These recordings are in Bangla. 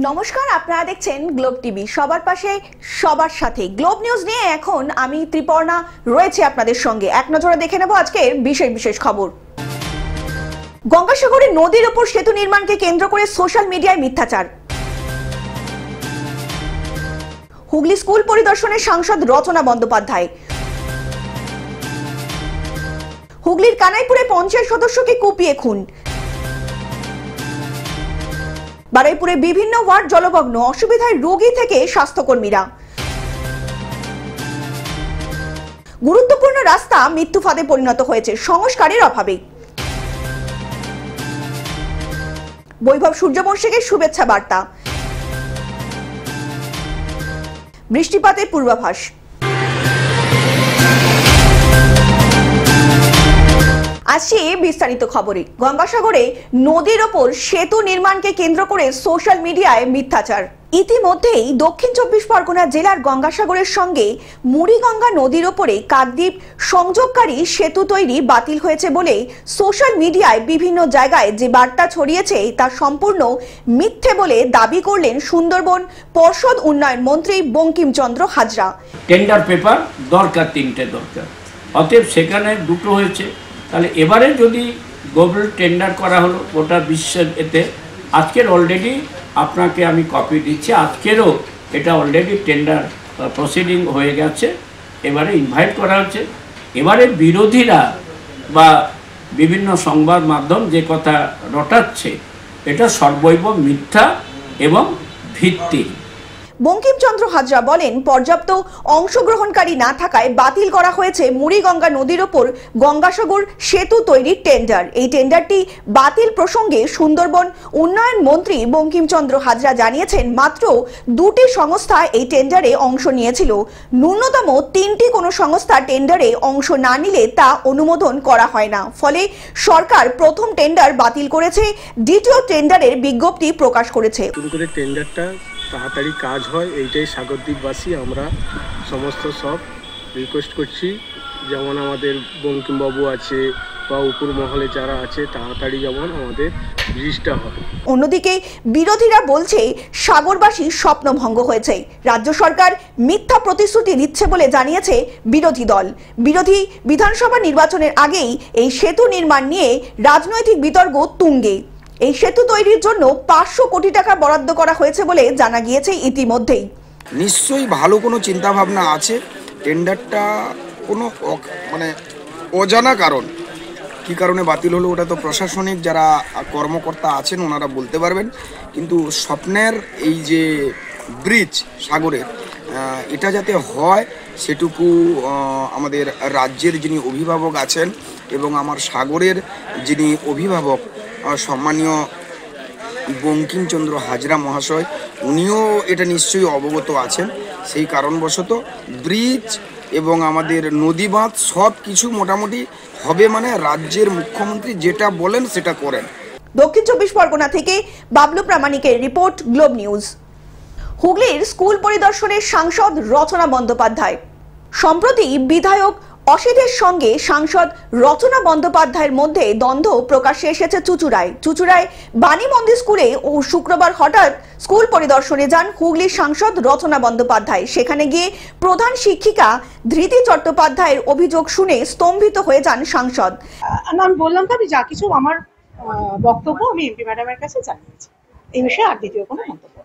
নমস্কার, আপনারা দেখছেন গ্লোব টিভি। সবার পাশে সবার সাথে গ্লোব নিউজ নিয়ে এখন আমি ত্রিপর্ণা রয়েছে আপনাদের সঙ্গে। এক নজরে দেখে নেব আজকের বিশেষ বিশেষ খবর। গঙ্গাসাগরে নদীর ওপর সেতু নির্মাণকে কেন্দ্র করে সোশ্যাল মিডিয়ায় মিথ্যাচার। হুগলি স্কুল পরিদর্শনে সাংসদ রচনা বন্দ্যোপাধ্যায়। হুগলির কানাইপুরে পঞ্চায়েত সদস্যকে কুপিয়ে খুন। বারুইপুরে বিভিন্ন ওয়ার্ড জলমগ্ন, অসুবিধায় রোগী থেকে স্বাস্থ্যকর্মীরা। গুরুত্বপূর্ণ রাস্তা মৃত্যু ফাঁদে পরিণত হয়েছে সংস্কারের অভাবে। বৈভব সূর্যবংশীকে শুভেচ্ছা বার্তা। বৃষ্টিপাতের পূর্বাভাস। আসছি বিস্তারিত খবরে। গঙ্গাসাগরে নদীর ওপর সেতু নির্মাণকে কেন্দ্র করে সোশ্যাল মিডিয়ায় মিথ্যাচার। ইতিমধ্যেই দক্ষিণ 24 পরগনা জেলার গঙ্গাসাগরের সঙ্গে মুড়িগঙ্গা নদীর ওপরে কাকদ্বীপ সংযোগকারী সেতু তৈরি বাতিল হয়েছে বলে সোশ্যাল মিডিয়ায় বিভিন্ন জায়গায় যে বার্তা ছড়িয়েছে তা সম্পূর্ণ মিথ্যে বলে দাবি করলেন সুন্দরবন পর্ষদ উন্নয়ন মন্ত্রী বঙ্কিমচন্দ্র হাজরা। টেন্ডার পেপার দরকার, 3টে দরকার, অতএব সেখানে 2টো হয়েছে। তাহলে এবারে যদি গ্লোবাল টেন্ডার করা হলো গোটা বিশ্বের, এতে আজকের অলরেডি আপনাকে আমি কপি দিচ্ছি, আজকেরও এটা অলরেডি টেন্ডার প্রসিডিং হয়ে গেছে। এবারে ইনভাইট করা হচ্ছে। এবারে বিরোধীরা বা বিভিন্ন সংবাদ মাধ্যম যে কথা রটাচ্ছে এটা সর্বৈব মিথ্যা এবং ভিত্তিহীন। বঙ্কিমচন্দ্র হাজরা বলেন, পর্যাপ্ত অংশগ্রহণকারী না থাকায় বাতিল করা হয়েছে মুড়িগঙ্গা নদীর ওপর গঙ্গাসাগর সেতু তৈরির টেন্ডার। এই টেন্ডারটি বাতিল প্রসঙ্গে সুন্দরবন উন্নয়ন মন্ত্রী বঙ্কিমচন্দ্র হাজরা জানিয়েছেন, মাত্র 2টি সংস্থা এই টেন্ডারে অংশ নিয়েছিল। ন্যূনতম 3টি কোনো সংস্থা টেন্ডারে অংশ না নিলে তা অনুমোদন করা হয় না। ফলে সরকার প্রথম টেন্ডার বাতিল করেছে, দ্বিতীয় টেন্ডারের বিজ্ঞপ্তি প্রকাশ করেছে। টেন্ডারটা তাড়াতাড়ি কাজ হয় এইটাই সাগরদ্বীপবাসী আমরা সমস্ত সব রিকোয়েস্ট করছি। যেমন আমাদের বঙ্কিমবাবু আছে বা উপর মহলে যারা আছে, তাড়াতাড়ি যেমন আমাদের ব্রিজটা হয়। অন্যদিকে বিরোধীরা বলছে সাগরবাসী স্বপ্নভঙ্গ হয়েছে, রাজ্য সরকার মিথ্যা প্রতিশ্রুতি দিচ্ছে বলে জানিয়েছে বিরোধী দল। বিরোধী বিধানসভা নির্বাচনের আগেই এই সেতু নির্মাণ নিয়ে রাজনৈতিক বিতর্ক তুঙ্গে। এই সেতু তৈরির জন্য 500 কোটি টাকা বরাদ্দ করা হয়েছে বলে জানা গিয়েছে ইতিমধ্যেই। নিশ্চয়ই ভালো কোনো চিন্তা ভাবনা আছে। টেন্ডারটা কোনো অজানা কারণ, কি কারণে বাতিল হলো ওটা তো প্রশাসনিক যারা কর্মকর্তা আছেন ওনারা বলতে পারবেন। কিন্তু স্বপ্নের এই যে ব্রিজ সাগরের, এটা যাতে হয় সেটুকু আমাদের রাজ্যের যিনি অভিভাবক আছেন এবং আমার সাগরের যিনি অভিভাবক সম্মানীয় বঙ্কিমচন্দ্র হাজরা মহাশয়, উনিও এটা নিশ্চয়ই অবগত আছেন। সেই কারণবশত ব্রিজ এবং আমাদের নদী বাঁধ সব কিছু মোটামুটি হবে, মানে রাজ্যের মুখ্যমন্ত্রী যেটা বলেন সেটা করেন। দক্ষিণ 24 পরগনা থেকে বাবলু প্রামাণিকের রিপোর্ট, গ্লোব নিউজ। হুগলির স্কুল পরিদর্শনে সাংসদ রচনা বন্দ্যোপাধ্যায়। সম্প্রতি বিধায়ক অসিতের সঙ্গে সাংসদ রচনা বন্দ্যোপাধ্যায়ের মধ্যে দ্বন্দ্ব প্রকাশ্যে এসেছে চুচুড়ায় বাণী মন্দির স্কুলে ও শুক্রবার হঠাৎ স্কুল পরিদর্শনে যান হুগলির সাংসদ রচনা বন্দ্যোপাধ্যায়। সেখানে গিয়ে প্রধান শিক্ষিকা ধৃতি চট্টোপাধ্যায়ের অভিযোগ শুনে স্তম্ভিত হয়ে যান সাংসদ। আমি বললাম তো, আমি যা কিছু আমার বক্তব্য আমি এমপি ম্যাডামের কাছে জানিয়েছি। এই বিষয়ে আর দ্বিতীয় কোনো মন্তব্য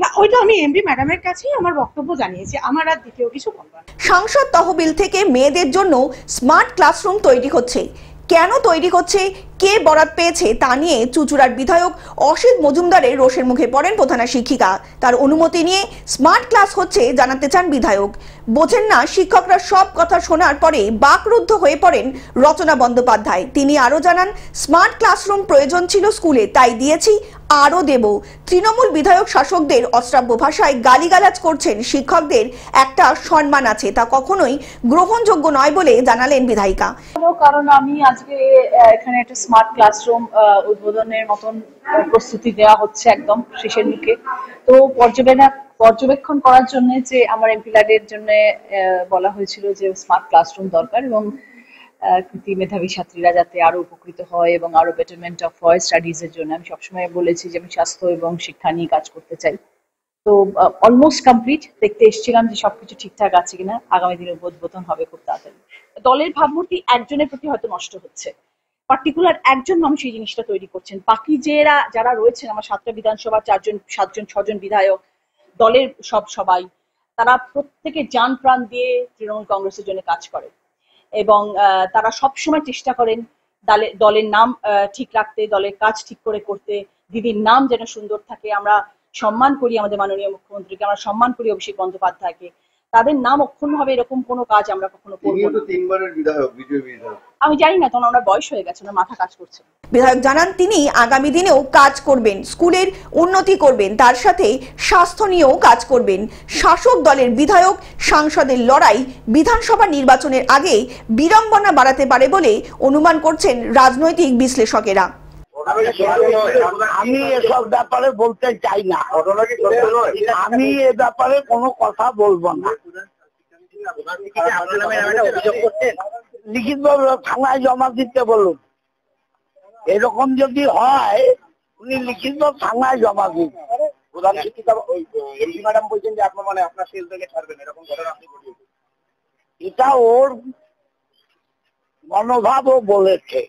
না, ওইটা আমি এমপি ম্যাডামের কাছেই আমার বক্তব্য জানিয়েছি, আমার আর দ্বিতীয় কিছু বলবো না। সাংসদ তহবিল থেকে মেয়েদের জন্য স্মার্ট ক্লাসরুম তৈরি হচ্ছে, কেন তৈরি হচ্ছে, কে বরাত পেয়েছে তা নিয়ে চুচুড়ার বিধায়ক অসিত মজুমদারের রোষের মুখে পড়েন প্রধান শিক্ষিকা। তার অনুমতি নিয়ে স্মার্ট ক্লাস হচ্ছে জানাতে চান বিধায়ক। বোঝেন না শিক্ষকরা, সব কথা শোনার পরে বাকরুদ্ধ হয়ে পড়েন রচনা বন্দ্যোপাধ্যায়। তিনি আরো জানান, স্মার্ট ক্লাসরুম প্রয়োজন ছিল স্কুলে, তাই দিয়েছি, আরো দেব। তৃণমূল বিধায়ক শাসকদের অশ্রাব্য ভাষায় গালিগালাজ করছেন, শিক্ষকদের একটা সম্মান আছে, তা কখনোই গ্রহণযোগ্য নয় বলে জানালেন বিধায়িকা। কারণ আমি আজকে এখানে একটা স্মার্ট ক্লাসরুম উদ্বোধনের মতন প্রস্তুতি দেওয়া হচ্ছে একদম শেষের মুখে। তো পর্যবেক্ষণ করার জন্য যে আমার এমপি ল্যাডের জন্য বলা হয়েছিল যে স্মার্ট ক্লাসরুম দরকার, এবং কৃতি মেধাবী ছাত্রীরা যাতে আরো উপকৃত হয় এবং আরো বেটারমেন্ট অফ হয় স্টাডিজ এর জন্য। আমি সবসময় বলেছি যে আমি স্বাস্থ্য এবং শিক্ষা নিয়ে কাজ করতে চাই। তো অলমোস্ট কমপ্লিট, দেখতে এসেছিলাম যে সবকিছু ঠিকঠাক আছে কিনা। আগামী দিনে উদ্বোধন হবে খুব তাড়াতাড়ি। দলের ভাবমূর্তি একজনের প্রতি হয়তো নষ্ট হচ্ছে, পার্টিকুলার একজন মানুষ এই জিনিসটা তৈরি করছেন। বাকি যারা রয়েছেন আমার 7টা বিধানসভা, 4জন 7জন 6জন বিধায়ক, দলের সবাই তারা প্রত্যেকে জান প্রাণ দিয়ে তৃণমূল কংগ্রেসের জন্য কাজ করে এবং তারা সবসময় চেষ্টা করেন দলের নাম ঠিক রাখতে, দলের কাজ ঠিক করে করতে, দিদির নাম যেন সুন্দর থাকে। আমরা সম্মান করি আমাদের মাননীয় মুখ্যমন্ত্রীকে, আমরা সম্মান করি অভিষেক বন্দ্যোপাধ্যায়কে। তাদের নাম অক্ষুণ্ণ হবে এরকম কোনো কাজ আমরা কখনো করব না। 3বারের বিধায়ক, বিজেপি বিধায়ক। আমি জানি না, তখন ওনার বয়স হয়ে গেছে, ওনার মাথা কাজ করছে। বিধায়ক জানান তিনি আগামী দিনেও কাজ করবেন, স্কুলের উন্নতি করবেন, তার সাথে স্বাস্থ্য নিয়েও কাজ করবেন। শাসক দলের বিধায়ক সাংসদের লড়াই বিধানসভা নির্বাচনের আগে বিড়ম্বনা বাড়াতে পারে বলে অনুমান করছেন রাজনৈতিক বিশ্লেষকেরা। আমি এসব ব্যাপারে বলতে চাই না, আমি এ ব্যাপারে কোনো কথা বলবো না। লিখিতভাবে থানায় জমা দিতে বলুন, এরকম যদি হয় উনি লিখিত থানায় জমা দিন। প্রধান শিক্ষিকা এমপি ম্যাডাম বলছেন যে আপনার আপনার সেল থেকে ছাড়বেন, এরকম ঘটনা আপনি ঘটিয়েছেন। এটা ওর মনোভাবও বলেছে,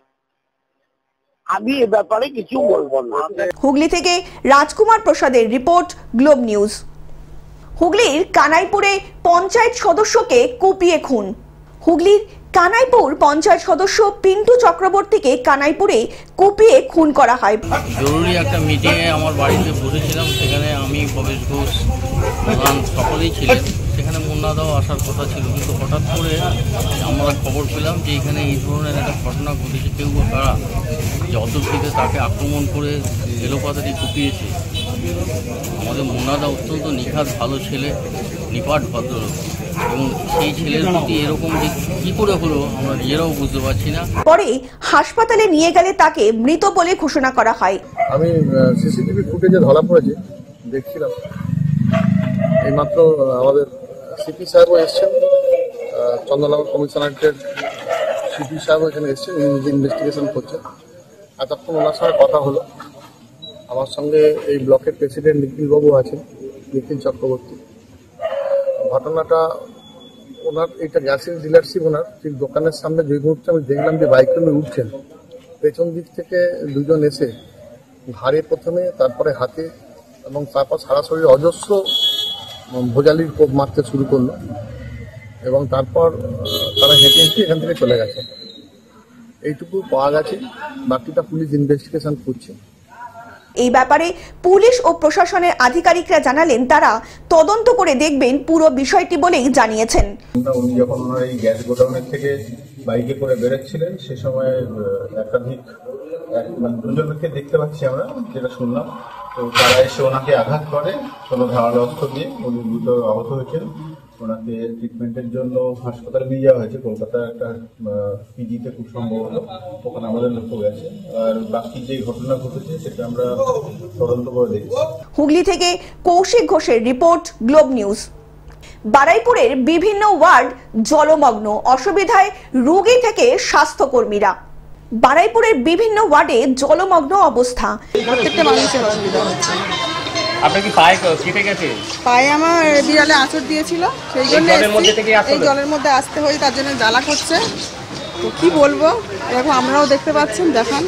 আমি এ ব্যাপারে কিছু বলবো না। হুগলি থেকে রাজকুমার প্রসাদের রিপোর্ট, গ্লোব নিউজ। হুগলির কানাইপুরে পঞ্চায়েত সদস্যকে কুপিয়ে খুন। হুগলির কানাইপুর পঞ্চায়েত সদস্য পিন্টু চক্রবর্তীকে কানাইপুরে কুপিয়ে খুন করা হয়। জরুরি একটা মিটিংয়ে আমার বাড়িতে বসেছিলাম, সেখানে আমি প্রবেশ ঘোষ প্রধান সকলেই ছিলেন। সেখানে মুন্নাদাও আসার কথা ছিল, কিন্তু হঠাৎ করে আমরা খবর পেলাম যে এখানে এই ধরনের একটা ঘটনা ঘটেছে। কেউ তারা যতর্থীতে তাকে আক্রমণ করে এলোপাতারি কুপিয়েছে। আমাদের মুন্নাদা অত্যন্ত নিখাত ভালো ছেলে, নিপাট ভদ্রলোক, এবং সেই ছেলের প্রতি এরকম যে কি করে হলো আমরা নিজেরাও বুঝতে পারছি না। পরে হাসপাতালে নিয়ে গেলে তাকে মৃত বলে ঘোষণা করা হয়। আমি সিসিটিভি ফুটেজে ধরা পড়েছে দেখছিলাম, এইমাত্র আমাদের সিপি সাহেবও এসছেন, চন্দননগর কমিশনারেটের সিপি সাহেবও এখানে এসছেন, ইনভেস্টিগেশন করছেন। এতক্ষণ ওনার সঙ্গে কথা হলো। আমার সঙ্গে এই ব্লকের প্রেসিডেন্ট নিখিলবাবু আছেন, নিখিল চক্রবর্তী। ঘটনাটা ওনার এটা গ্যাসের ডিলারশিপ, ওনার ঠিক দোকানের সামনে যে মুহূর্তে আমি দেখলাম যে বাইক নিয়ে উঠছেন, পেছন দিক থেকে দুজন এসে ঘাড়ে প্রথমে, তারপরে হাতে এবং তারপর সারা শরীরে অজস্র ভোজালির কোপ মারতে শুরু করলো এবং তারপর তারা হেঁটে হেঁটে এখান থেকে চলে গেছে। এইটুকু পাওয়া গেছে, বাকিটা পুলিশ ইনভেস্টিগেশন করছে। এই ব্যাপারে পুলিশ ও প্রশাসনের আধিকারিকরা জানালেন তারা তদন্ত করে দেখবেন পুরো বিষয়টি বলেই জানিয়েছেন। উনি যখন ওনার এই গ্যাস গোডাউনের থেকে বাইকে করে বেরোচ্ছিলেন, সে সময় একাধিক দুজনকে দেখতে পাচ্ছি আমরা, যেটা শুনলাম। তো তারা এসে ওনাকে আঘাত করে কোনো ধারালো অস্ত্র দিয়ে, উনি দ্রুত আহত হয়েছেন। ওনাকে ট্রিটমেন্টের জন্য হাসপাতালে নিয়ে যাওয়া হয়েছে, কলকাতার একটা পিজিতে খুব সম্ভবত, ওখানে আমাদের লোক গেছে। আর বাকি যে ঘটনা ঘটেছে সেটা আমরা তদন্ত করে দেখছি। হুগলি থেকে কৌশিক ঘোষের রিপোর্ট, গ্লোব নিউজ। বারুইপুরের বিভিন্ন ওয়ার্ড জলমগ্ন, অসুবিধায় রোগী থেকে স্বাস্থ্যকর্মীরা। বারুইপুরের বিভিন্ন ওয়ার্ডে জলমগ্ন অবস্থা। প্রত্যেকটা মানুষের অসুবিধা হচ্ছে। আপনার কি পায়ে কেটে গেছে? পায়ে আমার বিড়ালে আঁচড় দিয়েছিল, সেই জন্য এই জলের মধ্যে আসতে হয়, তার জন্য জ্বালা করছে। তো কি বলবো, এরকম আমরাও দেখতে পাচ্ছেন, দেখান।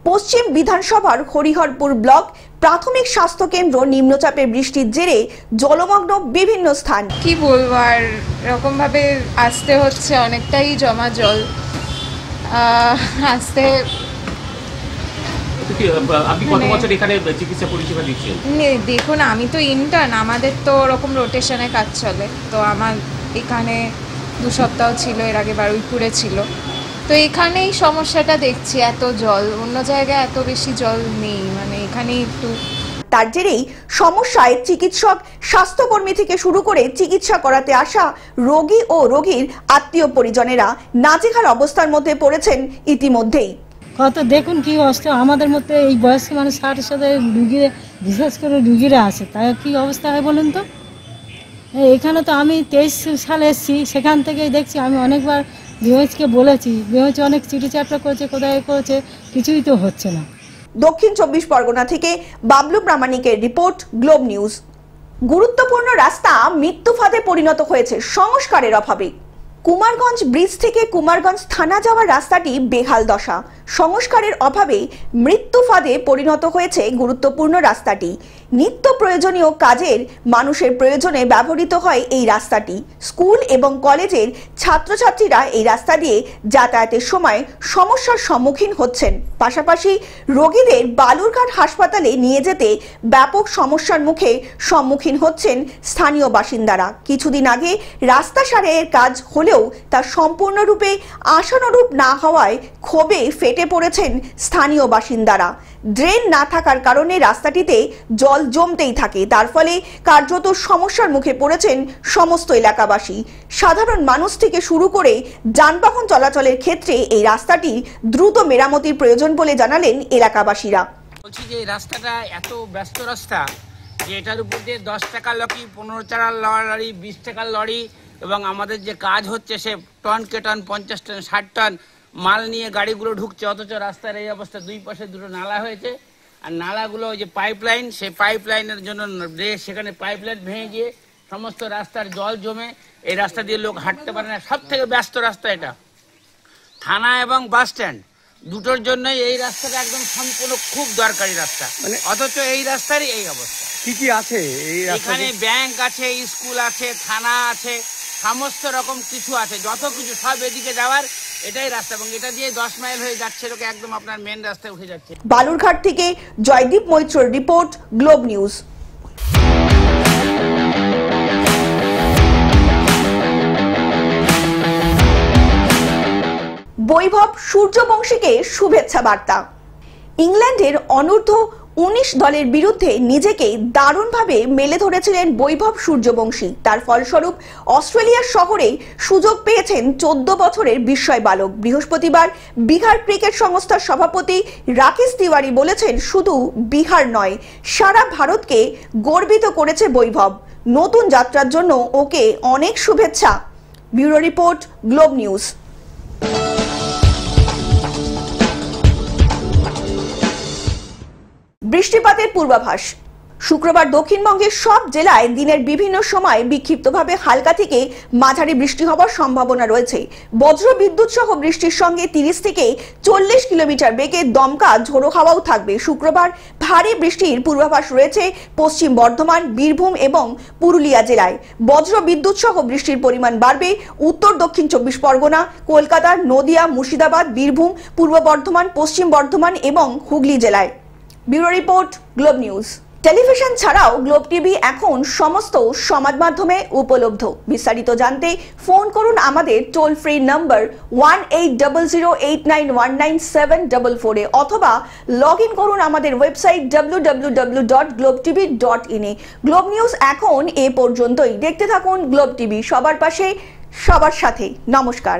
পশ্চিম বিধানসভার হরিহরপুর ব্লক প্রাথমিক স্বাস্থ্য কেন্দ্র নিম্নচাপের বৃষ্টির জেরে জলমগ্ন বিভিন্ন স্থান। কি বলবো, আর এরকম ভাবে আসতে হচ্ছে, অনেকটাই জমা জল আসতে। আপনি কত বছর এখানে চিকিৎসা পরিষেবা দিচ্ছেন? দেখুন, আমি তো ইন্টার্ন, আমাদের তো ওরকম রোটেশনে কাজ চলে। তো আমার এখানে 2 সপ্তাহ ছিল, এর আগে বারুইপুরে ছিল। তো এখানেই সমস্যাটা দেখছি, এত জল, অন্য জায়গায় এত বেশি জল নেই, মানে এখানে একটু। তার জেরেই সমস্যায় চিকিৎসক, স্বাস্থ্যকর্মী থেকে শুরু করে চিকিৎসা করাতে আসা রোগী ও রোগীর আত্মীয় পরিজনেরা নাজেহাল অবস্থার মধ্যে পড়েছেন ইতিমধ্যেই। কত দেখুন কি অবস্থা, আমাদের মধ্যে এই বয়স্ক মানুষ 60-এর সাথে রুগী, বিশেষ করে রুগীরা আছে, তাই কি অবস্থা হয় বলুন তো। এখানে তো আমি 23 সালে এসেছি, সেখান থেকেই দেখছি। আমি অনেকবার বিএমএইচকে বলেছি, বিএমএইচ অনেক চিঠি চাপটা করেছে, কোথায় করেছে, কিছুই তো হচ্ছে না। দক্ষিণ 24 পরগনা থেকে বাবলু প্রামাণিকের রিপোর্ট, গ্লোব নিউজ। গুরুত্বপূর্ণ রাস্তা মৃত্যু ফাঁদে পরিণত হয়েছে সংস্কারের অভাবে। কুমারগঞ্জ ব্রিজ থেকে কুমারগঞ্জ থানা যাওয়ার রাস্তাটি বেহাল দশা, সংস্কারের অভাবে মৃত্যু ফাঁদে পরিণত হয়েছে গুরুত্বপূর্ণ রাস্তাটি। নিত্য প্রয়োজনীয় কাজের মানুষের প্রয়োজনে ব্যবহৃত হয় এই রাস্তাটি। স্কুল এবং কলেজের ছাত্রছাত্রীরা এই রাস্তা দিয়ে যাতায়াতের সময় সমস্যার সম্মুখীন হচ্ছেন। পাশাপাশি রোগীদের বালুরঘাট হাসপাতালে নিয়ে যেতে ব্যাপক সমস্যার সম্মুখীন হচ্ছেন স্থানীয় বাসিন্দারা। কিছুদিন আগে রাস্তা সারাইয়ের কাজ হলেও তা সম্পূর্ণরূপে আশানুরূপ না হওয়ায় ক্ষোভে ফেটে পড়েছেন স্থানীয় বাসিন্দারা। ড্রেন না থাকার কারণে রাস্তাটিতে জল জমতেই থাকে, তার ফলে কার্যত সমস্যার মুখে পড়েছেন সমস্ত এলাকাবাসী। সাধারণ মানুষ থেকে শুরু করে যানবাহন চলাচলের ক্ষেত্রে এই রাস্তাটি দ্রুত মেরামতির প্রয়োজন বলে জানালেন এলাকাবাসীরা। বলছি যে এই রাস্তাটা এত ব্যস্ত রাস্তা যে এটার উপর দিয়ে 10 টাকার লরি, 15 টাকার লরি, 20 টাকার লরি এবং আমাদের যে কাজ হচ্ছে সে টন কে টন, 50 টন, 60 টন মাল নিয়ে গাড়িগুলো ঢুকছে, অথচ রাস্তার এই অবস্থা। দুই পাশে দুটো নালা হয়েছে, আর নালাগুলো ওই যে পাইপলাইন, সেই পাইপলাইনের জন্য সেখানে পাইপলাইন ভেঙে গিয়ে সমস্ত রাস্তার জল জমে এই রাস্তা দিয়ে লোক হাঁটতে পারে না। সব থেকে ব্যস্ত রাস্তা এটা, থানা এবং বাস স্ট্যান্ড দুটোর জন্যই এই রাস্তাটা একদম সম্পূর্ণ খুব দরকারি রাস্তা, অথচ এই রাস্তারই এই অবস্থা। কি কি আছে এই রাস্তায়? এখানে ব্যাংক আছে, স্কুল আছে, থানা আছে, সমস্ত রকম কিছু আছে, যত কিছু সব এদিকে যাওয়ার এটাই রাস্তা, এবং এটা দিয়ে 10 মাইল হয়ে যাচ্ছে, লোক একদম আপনার মেন রাস্তায় উঠে যাচ্ছে। বালুরঘাট থেকে জয়দীপ মৈত্রর রিপোর্ট, গ্লোব নিউজ। বৈভব সূর্যবংশীকে শুভেচ্ছা বার্তা। ইংল্যান্ডের অনূর্ধ্ব-19 দলের বিরুদ্ধে নিজেকে দারুণভাবে মেলে ধরেছিলেন বৈভব সূর্যবংশী। তার ফলস্বরূপ অস্ট্রেলিয়ার শহরে সুযোগ পেয়েছেন 14 বছরের বিস্ময় বালক। বৃহস্পতিবার বিহার ক্রিকেট সংস্থার সভাপতি রাকেশ তিওয়ারি বলেছেন, শুধু বিহার নয়, সারা ভারতকে গর্বিত করেছে বৈভব। নতুন যাত্রার জন্য ওকে অনেক শুভেচ্ছা। Bureau report, globe news. বৃষ্টিপাতের পূর্বাভাস। শুক্রবার দক্ষিণবঙ্গের সব জেলায় দিনের বিভিন্ন সময় বিক্ষিপ্তভাবে হালকা থেকে মাঝারি বৃষ্টি হওয়ার সম্ভাবনা রয়েছে। বজ্র বিদ্যুৎ সহ বৃষ্টির সঙ্গে 30 থেকে 40 কিলোমিটার বেগে দমকা ঝোড়ো হাওয়াও থাকবে। শুক্রবার ভারী বৃষ্টির পূর্বাভাস রয়েছে পশ্চিম বর্ধমান, বীরভূম এবং পুরুলিয়া জেলায়। বজ্র বিদ্যুৎ সহ বৃষ্টির পরিমাণ বাড়বে উত্তর দক্ষিণ 24 পরগনা, কলকাতা, নদিয়া, মুর্শিদাবাদ, বীরভূম, পূর্ব বর্ধমান, পশ্চিম বর্ধমান এবং হুগলি জেলায়। Bureau report, globe news. Television ছাড়াও গ্লোব টিভি এখন সমস্ত সমাজ মাধ্যমে উপলব্ধ। বিস্তারিত জানতে ফোন করুন আমাদের টোল ফ্রি নম্বর 180089197444 অথবা লগ ইন করুন আমাদের ওয়েবসাইট www.globetv.in এ। গ্লোব নিউজ এখন এ পর্যন্তই। দেখতে থাকুন গ্লোব টিভি, সবার পাশে সবার সাথে। নমস্কার।